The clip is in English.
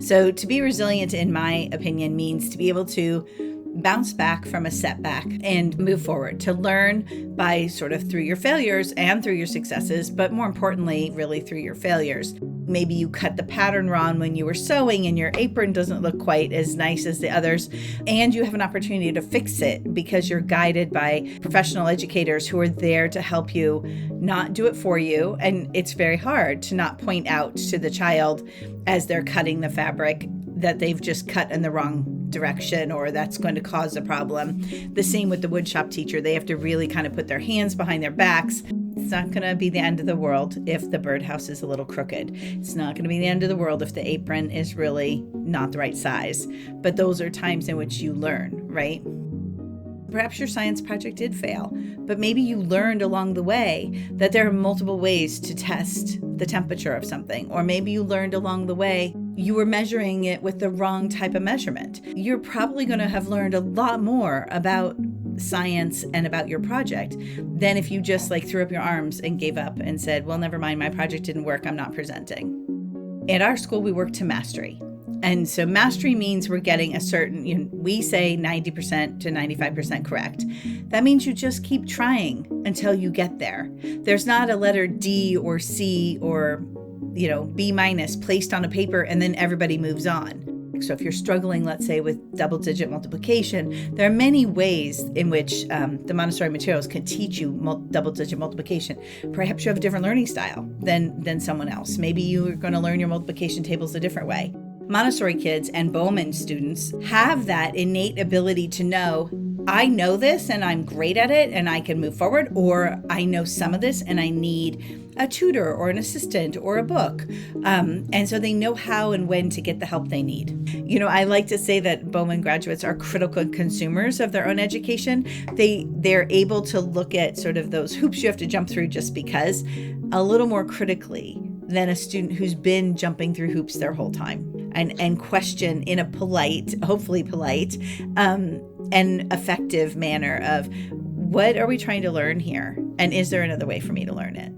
So to be resilient, in my opinion, means to be able to bounce back from a setback and move forward, to learn by sort of through your failures and through your successes, but more importantly, really through your failures. Maybe you cut the pattern wrong when you were sewing and your apron doesn't look quite as nice as the others, and you have an opportunity to fix it because you're guided by professional educators who are there to help you, not do it for you. And it's very hard to not point out to the child as they're cutting the fabric that they've just cut in the wrong direction, or that's going to cause a problem. The same with the woodshop teacher. They have to really kind of put their hands behind their backs. It's not going to be the end of the world if the birdhouse is a little crooked. It's not going to be the end of the world if the apron is really not the right size. But those are times in which you learn, right? Perhaps your science project did fail, but maybe you learned along the way that there are multiple ways to test the temperature of something. Or maybe you learned along the way you were measuring it with the wrong type of measurement. You're probably going to have learned a lot more about science and about your project than if you just threw up your arms and gave up and said, well, never mind, my project didn't work, I'm not presenting. At our school, we work to mastery. And so mastery means we're getting a certain, we say 90% to 95% correct. That means you just keep trying until you get there. There's not a letter D or C or B- placed on a paper and then everybody moves on. So if you're struggling, let's say, with double-digit multiplication, there are many ways in which the Montessori materials can teach you double-digit multiplication. Perhaps you have a different learning style than someone else. Maybe you are going to learn your multiplication tables a different way. Montessori kids and Bowman students have that innate ability to know, I know this and I'm great at it and I can move forward, or I know some of this and I need a tutor or an assistant or a book. And so they know how and when to get the help they need. I like to say that Bowman graduates are critical consumers of their own education. They're able to look at sort of those hoops you have to jump through just because a little more critically than a student who's been jumping through hoops their whole time, and question in a polite, hopefully polite, and effective manner of, what are we trying to learn here? And is there another way for me to learn it?